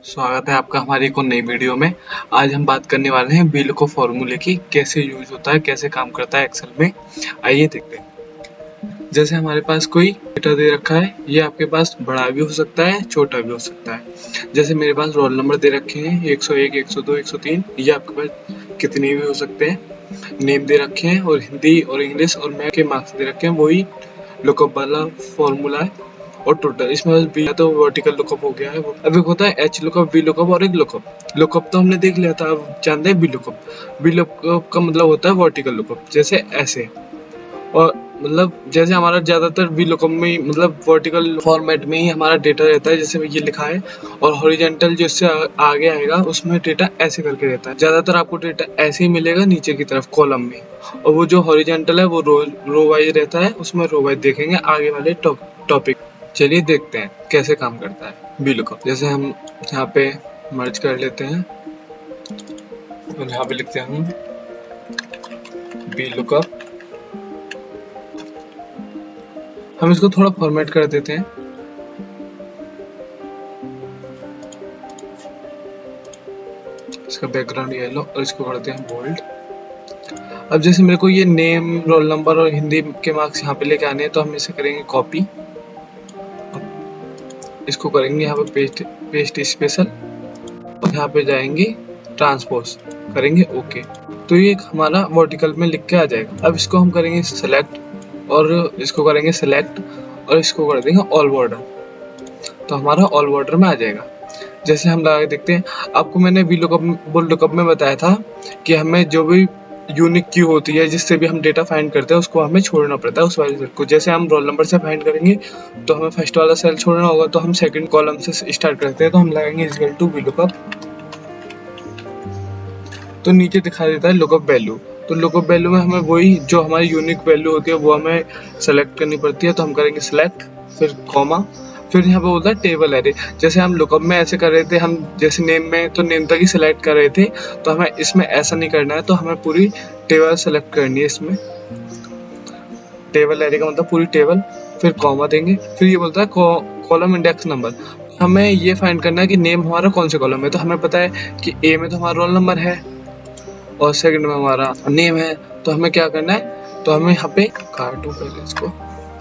स्वागत है आपका हमारी एक और नई वीडियो में। आज हम बात करने वाले हैं VLOOKUP फॉर्मूले की, कैसे यूज होता है, कैसे काम करता है एक्सेल में। आइए देखते हैं। जैसे हमारे पास कोई डेटा दे रखा है, ये आपके पास बड़ा भी हो सकता है, छोटा भी हो सकता है। जैसे मेरे पास रोल नंबर दे रखे हैं 101, 102, 103, ये आपके पास कितने भी हो सकते हैं। नेम दे रखे हैं और हिंदी और इंग्लिश और मैथ के मार्क्स दे रखे हैं, वही लुकअप वाला फॉर्मूला है। और टोटल इसमें बस बी तो वर्टिकल लुकअप हो गया है वो। अब एक होता है एच लुकअप, वी लुकअप और एक लुकअप। लुकअप तो हमने देख लिया था, अब जानते हैं वी लुकअप। वी लुकअप का मतलब होता है वर्टिकल लुकअप, जैसे ऐसे। और मतलब जैसे हमारा ज्यादातर वी लुकअप में ही, मतलब वर्टिकल फॉर्मेट में ही हमारा डेटा रहता है, जैसे ये लिखा है। और हॉरिजॉन्टल जो इससे आगे आएगा उसमें डेटा ऐसे करके रहता है। ज्यादातर आपको डेटा ऐसे ही मिलेगा नीचे की तरफ कॉलम में। और वो जो हॉरिजॉन्टल है वो रो वाइज रहता है, उसमें रो वाइज देखेंगे आगे वाले टॉपिक। चलिए देखते हैं कैसे काम करता है VLOOKUP। जैसे हम यहाँ पे मर्ज कर लेते हैं और यहाँ पे लिखते हैं हम VLOOKUP। हम इसको थोड़ा फॉर्मेट कर देते हैं। इसका बैकग्राउंड येलो और इसको करते हैं बोल्ड। अब जैसे मेरे को ये नेम, रोल नंबर और हिंदी के मार्क्स यहाँ पे लेके आने हैं, तो हम इसे करेंगे कॉपी। इसको करेंगे यहाँ पे पेस्ट स्पेशल और यहाँ पे जाएंगे ट्रांसपोज, करेंगे ओके। तो ये हमारा वर्टिकल में लिख के आ जाएगा। अब इसको हम करेंगे सेलेक्ट और इसको करेंगे सेलेक्ट और इसको कर देंगे ऑल बॉर्डर, तो हमारा ऑल बॉर्डर में आ जाएगा। जैसे हम लगा के देखते हैं। आपको मैंने VLOOKUP में बताया था कि हमें जो भी यूनिक की होती है, जिससे भी हम डेटा फाइंड करते हैं, उसको हमें छोड़ना पड़ता है उस वाले सेल को। जैसे हम रोल नंबर से फाइंड करेंगे तो हमें फर्स्ट वाला सेल छोड़ना होगा, तो हम सेकंड कॉलम से स्टार्ट करते हैं। तो हम लगाएंगे इक्वल टू VLOOKUP, तो नीचे दिखा देता है लुकअप वैल्यू। तो लुकअप वैल्यू में हमें वही जो हमारी यूनिक वैल्यू होती है वो हमें सेलेक्ट करनी पड़ती है। तो हम करेंगे सेलेक्ट, फिर कॉमा, फिर यहाँ पे बोलता है टेबल एरे। जैसे हम लुकअप में ऐसे कर रहे थे, हम जैसे नेम में तो नेम तक ही सिलेक्ट कर रहे थे, तो हमें इसमें ऐसा नहीं करना है। तो हमें पूरी टेबल सेलेक्ट करनी है इसमें। टेबल एरे का मतलब पूरी टेबल। फिर कॉमा देंगे, फिर ये बोलता है कॉलम इंडेक्स नंबर। हमें ये फाइंड करना है कि नेम हमारा कौन से कॉलम में। तो हमें पता है कि ए में तो हमारा रोल नंबर है और सेकंड में हमारा नेम है। तो हमें क्या करना है, तो हमें यहाँ पे काटू पहले इसको,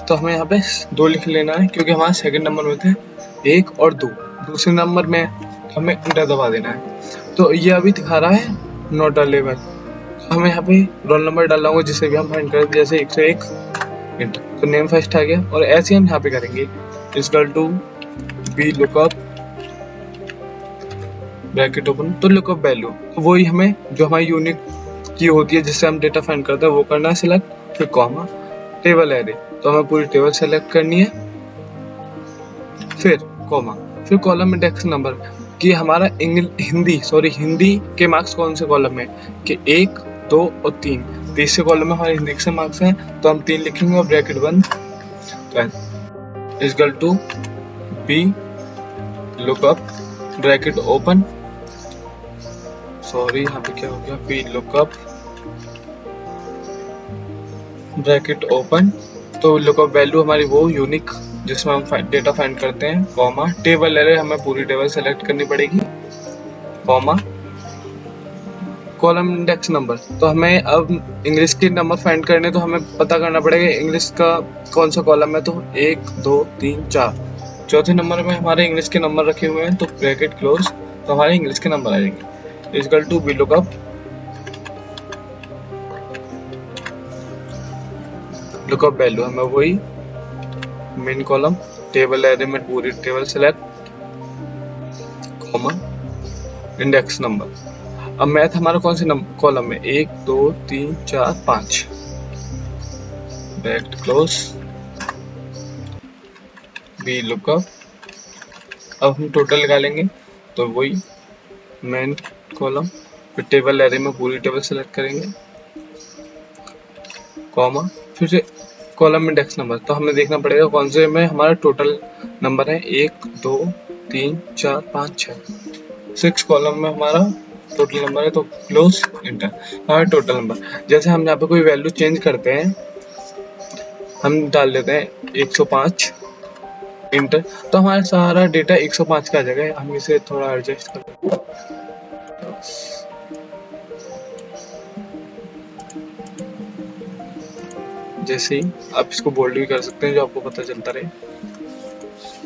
तो हमें यहाँ पे 2 लिख लेना है, क्योंकि हमारा सेकंड नंबर में थे 1 और 2। दूसरे नंबर में हमें इंटर दबा देना है। तो ये अभी दिखा रहा है नॉट अवेलेबल। हमें यहाँ पे रोल नंबर डालना होगा जिसे भी हम फाइंड करें, जैसे 101 इंटर। तो नेम फर्स्ट आ गया। और ऐसे हम यहाँ पे करेंगे equal to VLOOKUP bracket open, तो लुकअप वैल्यू वही हमें जो हमारी यूनिक की होती है, जिससे हम डेटा फाइंड करते हैं, वो करना है सिलेक्ट। फिर कॉमा, टेबल एरे, तो हमें पूरी टेबल सेलेक्ट करनी है। फिर कॉमा, फिर कॉलम इंडेक्स नंबर कि हमारा हिंदी के मार्क्स कौन से कॉलम में, कि 1, 2 और 3। तीसरे कॉलम में हमारे हिंदी के मार्क्स हैं, तो हम 3 लिखेंगे और ब्रैकेट बंद। Equal to VLOOKUP bracket open, sorry यहाँ पे क्या हो गया, VLOOKUP ब्रैकेट ओपन। तो लुकअप वैल्यू हमारी वो यूनिक जिसमें हम डेटा फाइंड करते हैं, कॉमा, टेबल एरे, हमें पूरी टेबल सेलेक्ट करनी पड़ेगी, कॉमा, कॉलम इंडेक्स नंबर। तो हमें अब इंग्लिश के नंबर फाइंड करने, तो हमें पता करना पड़ेगा इंग्लिश का कौन सा कॉलम है। तो 1, 2, 3, 4, चौथे नंबर में हमारे इंग्लिश के नंबर रखे हुए हैं, तो ब्रैकेट क्लोज, तो हमारे इंग्लिश के नंबर आ जाएंगे। Equal to VLOOKUP lookup value, हमें वही मेन कॉलम, टेबल एरे में पूरी table select, comma, index number. अब मैथ हमारा कौन से कॉलम में, 1, 2, 3, 4, 5, ब्रैकेट क्लोज, VLOOKUP। अब हम टोटल निकालेंगे, तो वही मेन कॉलम, फिर टेबल एरे में पूरी टेबल सेलेक्ट करेंगे, कॉमा, फिर से कॉलम इंडेक्स नंबर। तो हमें देखना पड़ेगा कौन से में हमारा टोटल नंबर है, 1, 2, 3, 4, 5, 6। 6 कॉलम में हमारा टोटल नंबर है, तो क्लोज इंटर, हमारा टोटल नंबर। जैसे हम यहाँ पे कोई वैल्यू चेंज करते हैं, हम डाल देते हैं 105 इंटर, तो हमारा सारा डेटा 105 का आ जाएगा। हम इसे थोड़ा एडजस्ट कर लेंगे। जैसे ही आप इसको बोल्ड भी कर सकते हैं, जो आपको पता चलता रहे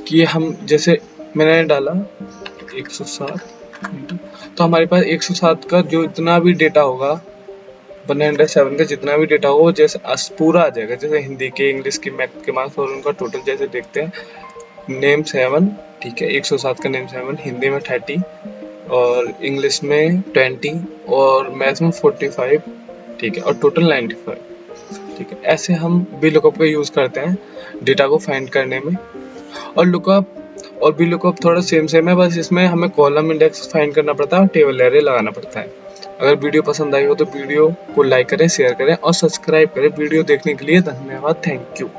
कि हम, जैसे मैंने डाला 107, तो हमारे पास 107 का जो इतना भी डेटा होगा, 107 का जितना भी डेटा होगा वो जैसे पूरा आ जाएगा। जैसे हिंदी के, इंग्लिश के, मैथ के मार्क्स और उनका टोटल जैसे देखते हैं, नेम 7, ठीक है, 107 का नेम 7, हिंदी में 30 और इंग्लिश में 20 और मैथ में 45, ठीक है, और टोटल 95, ठीक है। ऐसे हम वी लुकअप का यूज़ करते हैं डेटा को फाइंड करने में। और लुकअप और वी लुकअप थोड़ा सेम है, बस इसमें हमें कॉलम इंडेक्स फाइंड करना पड़ता है और टेबल एरे लगाना पड़ता है। अगर वीडियो पसंद आई हो तो वीडियो को लाइक करें, शेयर करें और सब्सक्राइब करें। वीडियो देखने के लिए धन्यवाद, थैंक यू।